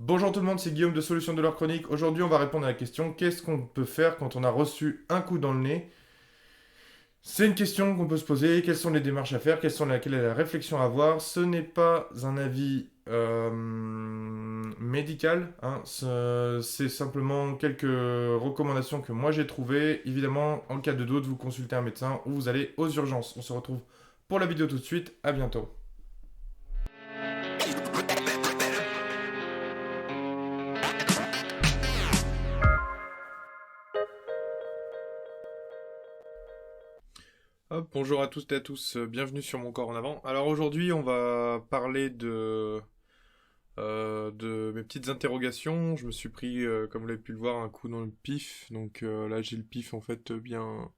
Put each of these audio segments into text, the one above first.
Bonjour tout le monde, c'est Guillaume de Solutions de l'Heure Chronique. Aujourd'hui, on va répondre à la question qu'est-ce qu'on peut faire quand on a reçu un coup dans le nez? C'est une question qu'on peut se poser. Quelles sont les démarches à faire? Quelle est la réflexion à avoir? Ce n'est pas un avis médical, hein. C'est simplement quelques recommandations que moi j'ai trouvées. Évidemment, en cas de doute, vous consultez un médecin ou vous allez aux urgences. On se retrouve pour la vidéo tout de suite. À bientôt. Hop, bonjour à tous et à tous, bienvenue sur mon corps en avant. Alors aujourd'hui, on va parler de mes petites interrogations. Je me suis pris, comme vous l'avez pu le voir, un coup dans le pif. Donc là, j'ai le pif en fait bien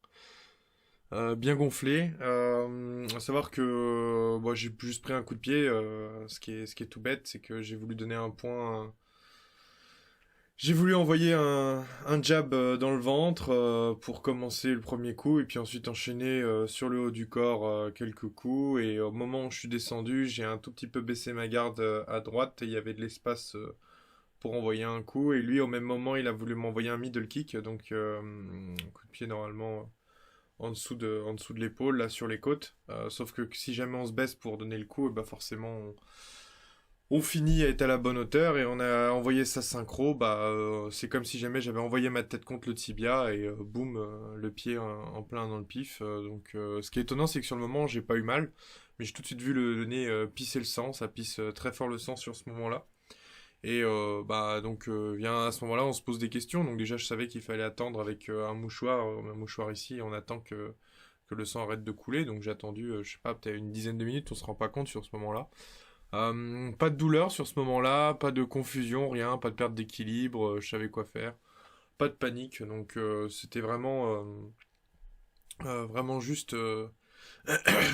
gonflé. À savoir que bon, j'ai juste pris un coup de pied. Ce qui est tout bête, c'est que j'ai voulu donner un point. J'ai voulu envoyer un jab dans le ventre pour commencer le premier coup et puis ensuite enchaîner sur le haut du corps quelques coups et au moment où je suis descendu j'ai un tout petit peu baissé ma garde à droite et il y avait de l'espace pour envoyer un coup et lui au même moment il a voulu m'envoyer un middle kick donc un coup de pied normalement en dessous de l'épaule là sur les côtes. Sauf que si jamais on se baisse pour donner le coup et bah forcément on finit à être à la bonne hauteur et on a envoyé ça synchro. C'est comme si jamais j'avais envoyé ma tête contre le tibia et boum, le pied en plein dans le pif. Ce qui est étonnant, c'est que sur le moment, j'ai pas eu mal, mais j'ai tout de suite vu le nez pisser le sang. Ça pisse très fort le sang sur ce moment-là. Et bien à ce moment-là, on se pose des questions. Donc déjà, je savais qu'il fallait attendre avec un mouchoir ici. On attend que le sang arrête de couler. Donc j'ai attendu, je sais pas, peut-être une dizaine de minutes. On se rend pas compte sur ce moment-là. Pas de douleur sur ce moment-là, pas de confusion, rien, pas de perte d'équilibre, je savais quoi faire, pas de panique, donc c'était vraiment juste,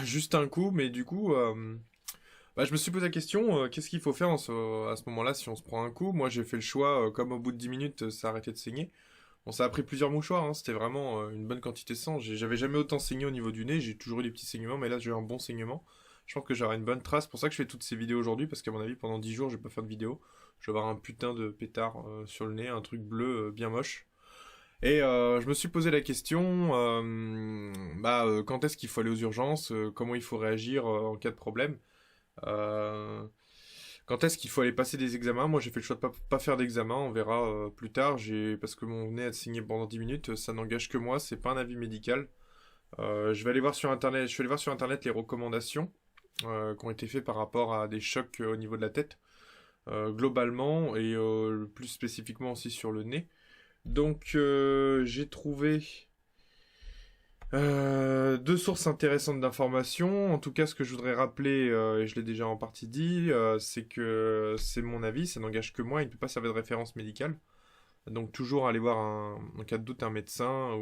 juste un coup, mais du coup, je me suis posé la question, qu'est-ce qu'il faut faire à ce moment-là si on se prend un coup? Moi j'ai fait le choix, comme au bout de 10 minutes ça arrêtait de saigner. Bon, ça a pris plusieurs mouchoirs, hein, c'était vraiment une bonne quantité de sang. J'avais jamais autant saigné au niveau du nez, j'ai toujours eu des petits saignements, mais là j'ai eu un bon saignement. Je pense que j'aurai une bonne trace, c'est pour ça que je fais toutes ces vidéos aujourd'hui, parce qu'à mon avis, pendant 10 jours, je vais pas faire de vidéo. Je vais avoir un putain de pétard sur le nez, un truc bleu bien moche. Et je me suis posé la question, quand est-ce qu'il faut aller aux urgences, comment il faut réagir en cas de problème. Euh, Quand est-ce qu'il faut aller passer des examens? Moi, j'ai fait le choix de pas faire d'examen. On verra plus tard. Parce que mon nez a saigné pendant 10 minutes. Ça n'engage que moi. C'est pas un avis médical. Je vais aller voir sur internet. Je suis allé voir sur internet les recommandations qui ont été faites par rapport à des chocs au niveau de la tête, globalement et plus spécifiquement aussi sur le nez. Donc, j'ai trouvé deux sources intéressantes d'informations. En tout cas, ce que je voudrais rappeler, et je l'ai déjà en partie dit, c'est que c'est mon avis, ça n'engage que moi, il ne peut pas servir de référence médicale. Donc toujours aller voir en cas de doute un médecin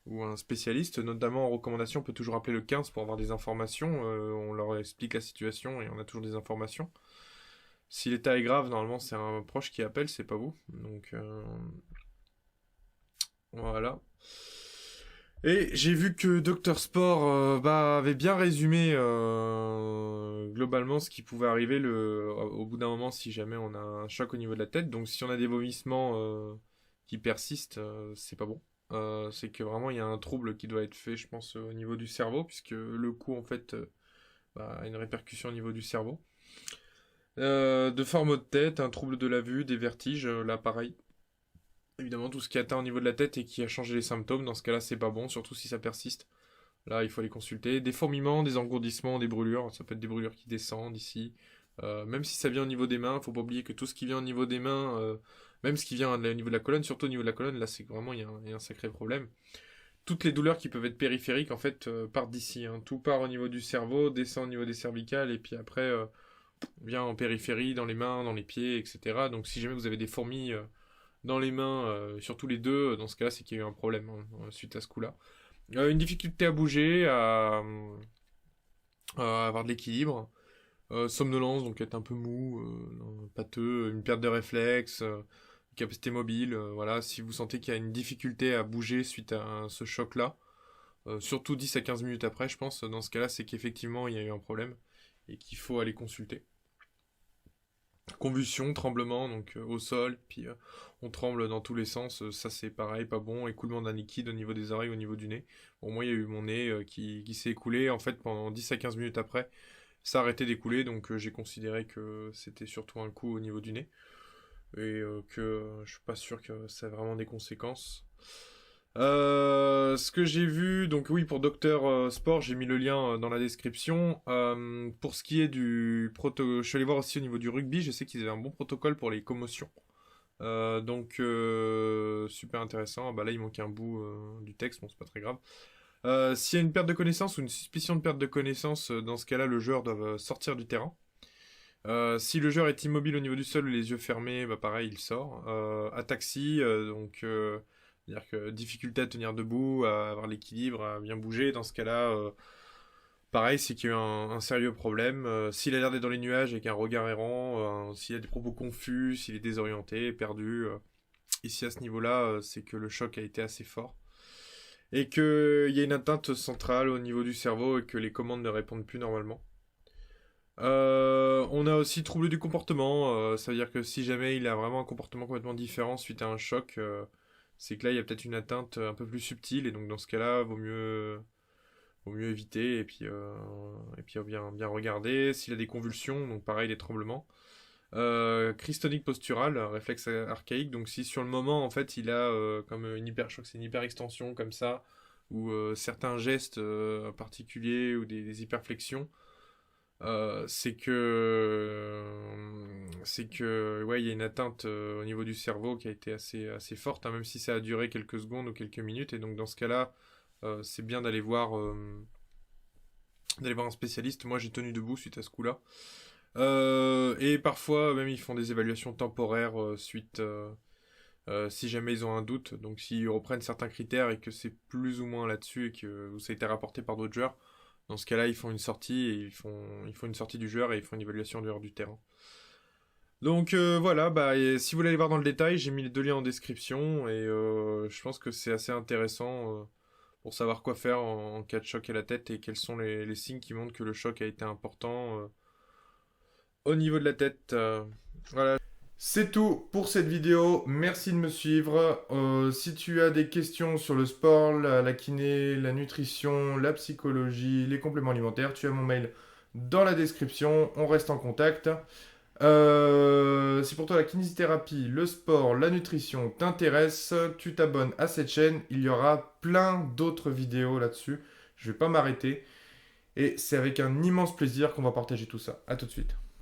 ou un spécialiste, notamment en recommandation, on peut toujours appeler le 15 pour avoir des informations. On leur explique la situation et on a toujours des informations. Si l'état est grave, normalement c'est un proche qui appelle, c'est pas vous. Donc voilà. Et j'ai vu que Dr Sport avait bien résumé globalement ce qui pouvait arriver au bout d'un moment si jamais on a un choc au niveau de la tête. Donc si on a des vomissements qui persistent, c'est pas bon. C'est que vraiment il y a un trouble qui doit être fait, je pense, au niveau du cerveau, puisque le coup en fait a une répercussion au niveau du cerveau. De forme de tête, un trouble de la vue, des vertiges, là pareil. Évidemment, tout ce qui atteint au niveau de la tête et qui a changé les symptômes, dans ce cas-là, c'est pas bon, surtout si ça persiste. Là, il faut les consulter. Des fourmillements, des engourdissements, des brûlures. Ça peut être des brûlures qui descendent ici. Même si ça vient au niveau des mains, faut pas oublier que tout ce qui vient au niveau des mains, même ce qui vient au niveau de la colonne, surtout au niveau de la colonne, là, c'est que vraiment, il y a un sacré problème. Toutes les douleurs qui peuvent être périphériques, en fait, partent d'ici, hein. Tout part au niveau du cerveau, descend au niveau des cervicales, et puis après, vient en périphérie, dans les mains, dans les pieds, etc. Donc, si jamais vous avez des fourmis dans les mains, surtout les deux, dans ce cas-là, c'est qu'il y a eu un problème hein, suite à ce coup-là. Une difficulté à bouger, à avoir de l'équilibre. Somnolence, donc être un peu mou, pâteux, une perte de réflexe, capacité mobile. Voilà, si vous sentez qu'il y a une difficulté à bouger suite à ce choc-là, surtout 10 à 15 minutes après, je pense, dans ce cas-là, c'est qu'effectivement il y a eu un problème et qu'il faut aller consulter. Convulsion, tremblement, donc au sol, puis on tremble dans tous les sens, ça c'est pareil, pas bon, écoulement d'un liquide au niveau des oreilles, au niveau du nez. Bon, moi il y a eu mon nez qui s'est écoulé, en fait pendant 10 à 15 minutes après, ça a arrêté d'écouler, donc j'ai considéré que c'était surtout un coup au niveau du nez, et que je suis pas sûr que ça a vraiment des conséquences. Ce que j'ai vu, donc oui, pour Docteur Sport, j'ai mis le lien dans la description. Pour ce qui est du je suis allé voir aussi au niveau du rugby, je sais qu'ils avaient un bon protocole pour les commotions. Donc super intéressant. Ah bah là, il manquait un bout du texte, bon, c'est pas très grave. S'il y a une perte de connaissance ou une suspicion de perte de connaissance, dans ce cas-là, le joueur doit sortir du terrain. Si le joueur est immobile au niveau du sol ou les yeux fermés, bah pareil, il sort. Ataxie, c'est-à-dire que difficulté à tenir debout, à avoir l'équilibre, à bien bouger. Dans ce cas-là, pareil, c'est qu'il y a eu un sérieux problème. S'il a l'air d'être dans les nuages avec un regard errant, s'il a des propos confus, s'il est désorienté, perdu, ici à ce niveau-là, c'est que le choc a été assez fort. Et qu'il y a une atteinte centrale au niveau du cerveau et que les commandes ne répondent plus normalement. On a aussi trouble du comportement, ça veut dire que si jamais il a vraiment un comportement complètement différent suite à un choc, c'est que là il y a peut-être une atteinte un peu plus subtile et donc dans ce cas-là vaut mieux éviter et puis bien regarder. S'il a des convulsions, donc pareil des tremblements. Crise tonique posturale, réflexe archaïque, donc si sur le moment en fait il a comme une hyper, je crois que c'est une hyper extension comme ça, ou certains gestes particuliers ou des hyperflexions, c'est que ouais, il y a une atteinte au niveau du cerveau qui a été assez forte, hein, même si ça a duré quelques secondes ou quelques minutes. Et donc dans ce cas-là, c'est bien d'aller voir un spécialiste. Moi, j'ai tenu debout suite à ce coup-là. Et parfois, même, ils font des évaluations temporaires si jamais ils ont un doute. Donc s'ils reprennent certains critères et que c'est plus ou moins là-dessus et que ça a été rapporté par d'autres joueurs, dans ce cas-là, ils font une sortie et ils font une sortie du joueur et ils font une évaluation du joueur du terrain. Donc voilà, bah, et si vous voulez aller voir dans le détail, j'ai mis les deux liens en description et je pense que c'est assez intéressant pour savoir quoi faire en cas de choc à la tête et quels sont les signes qui montrent que le choc a été important au niveau de la tête. Voilà. C'est tout pour cette vidéo. Merci de me suivre. Si tu as des questions sur le sport, la kiné, la nutrition, la psychologie, les compléments alimentaires, tu as mon mail dans la description. On reste en contact. Si pour toi la kinésithérapie, le sport, la nutrition t'intéresse, tu t'abonnes à cette chaîne. Il y aura plein d'autres vidéos là-dessus. Je vais pas m'arrêter. Et c'est avec un immense plaisir qu'on va partager tout ça. A tout de suite.